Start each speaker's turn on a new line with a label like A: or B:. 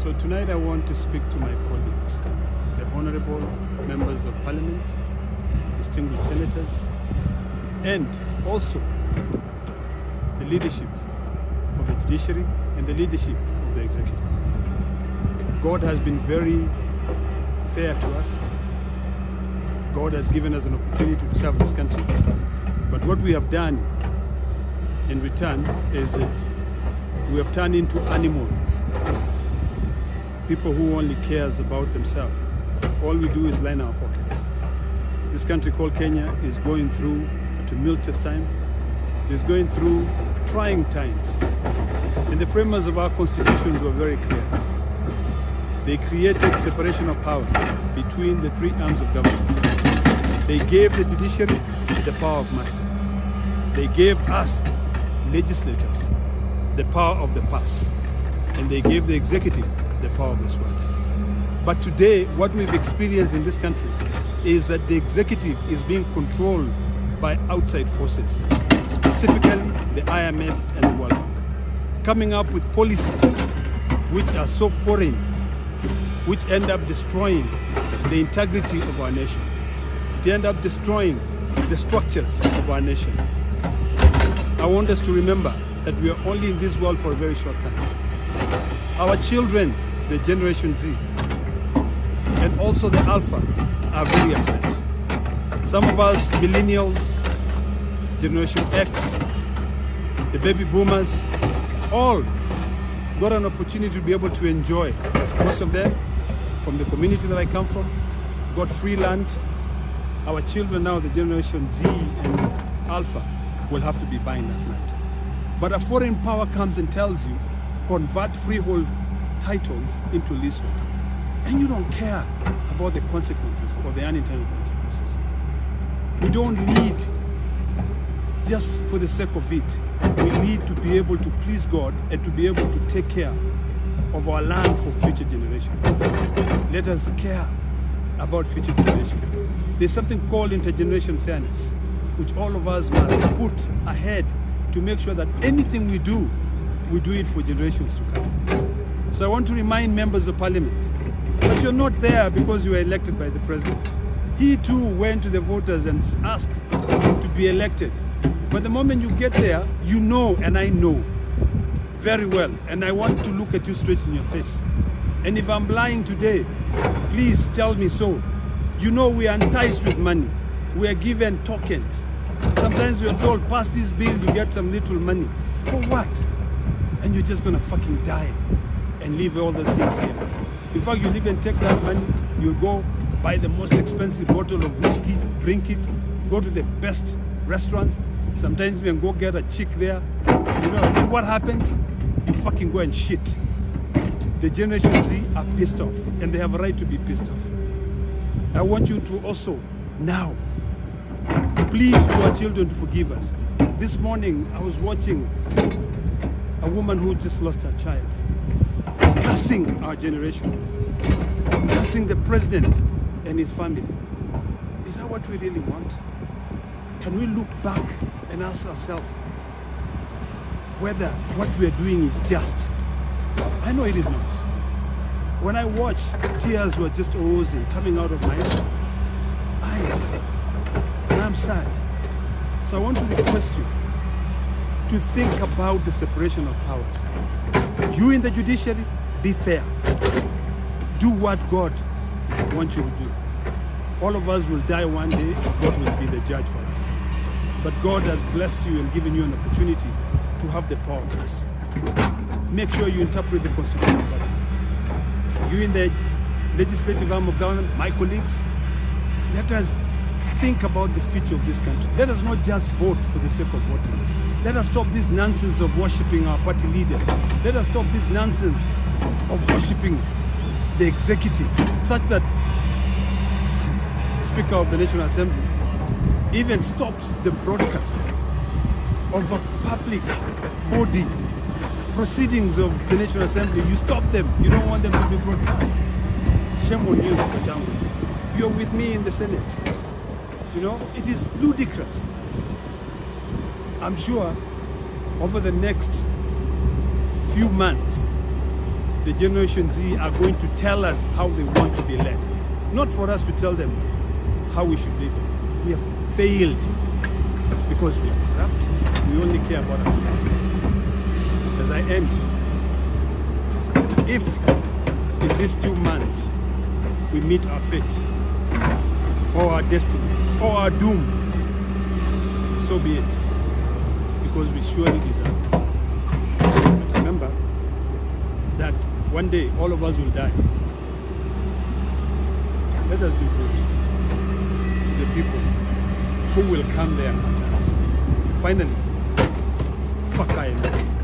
A: So tonight I want to speak to my colleagues, the honorable members of parliament, distinguished senators, and also the leadership of the judiciary and the leadership of the executive. God has been very fair to us. God has given us an opportunity to serve this country. But what we have done in return is that we have turned into animals. People who only cares about themselves. All we do is line our pockets. This country called Kenya is going through a tumultuous time. It is going through trying times. And the framers of our constitutions were very clear. They created separation of powers between the three arms of government. They gave the judiciary the power of mercy. They gave us, legislators, the power of the purse. And they gave the executive the power of the sword. But today, what we've experienced in this country is that the executive is being controlled by outside forces, specifically the IMF and the World Bank, coming up with policies which are so foreign, which end up destroying the integrity of our nation. They end up destroying the structures of our nation. I want us to remember that we are only in this world for a very short time. Our children, the Generation Z, and also the Alpha, are very upset. Some of us millennials, Generation X, the baby boomers, all got an opportunity to be able to enjoy. Most of them, from the community that I come from, got free land. Our children now, the Generation Z and Alpha, will have to be buying that land. But a foreign power comes and tells you, convert freehold titles into leasehold. And you don't care about the consequences or the unintended consequences. We don't need just for the sake of it. We need to be able to please God and to be able to take care of our land for future generations. Let us care about future generations. There's something called intergeneration fairness, which all of us must put ahead to make sure that anything we do it for generations to come. So I want to remind members of parliament that you're not there because you were elected by the president. He too went to the voters and asked to be elected. But the moment you get there, you know, and I know very well, and I want to look at you straight in your face. And if I'm lying today, please tell me so. You know we are enticed with money. We are given tokens. Sometimes we are told, pass this bill, you get some little money. For what? And you're just gonna fucking die and leave all those things here. In fact, you'll even take that money, you'll go buy the most expensive bottle of whiskey, drink it, go to the best restaurants, sometimes even go get a chick there. You know, and then what happens? You fucking go and shit. The Generation Z are pissed off, and they have a right to be pissed off. I want you to also now plead to our children to forgive us. This morning, I was watching a woman who just lost her child, cursing our generation, cursing the president and his family. Is that what we really want? Can we look back and ask ourselves whether what we are doing is just? I know it is not. When I watched, tears were just oozing, coming out of my eyes, and I'm sad. So I want to request you to think about the separation of powers. You in the judiciary, be fair. Do what God wants you to do. All of us will die one day, and God will be the judge for us. But God has blessed you and given you an opportunity to have the power of mercy. Make sure you interpret the Constitution properly. You in the legislative arm of government, my colleagues, let us think about the future of this country. Let us not just vote for the sake of voting. Let us stop this nonsense of worshipping our party leaders. Let us stop this nonsense of worshipping the executive, such that the Speaker of the National Assembly even stops the broadcast of a public body proceedings of the National Assembly. You stop them. You don't want them to be broadcast. Shame on you, Katangu. You're with me in the Senate. You know, it is ludicrous. I'm sure over the next few months, the Generation Z are going to tell us how they want to be led. Not for us to tell them how we should lead them. We have failed because we are corrupt. We only care about ourselves. As I end, if in these 2 months we meet our fate, or our destiny, or our doom, so be it, because we surely deserve it. But remember that one day all of us will die. Let us do good to the people who will come there after us. Finally, fuck enough.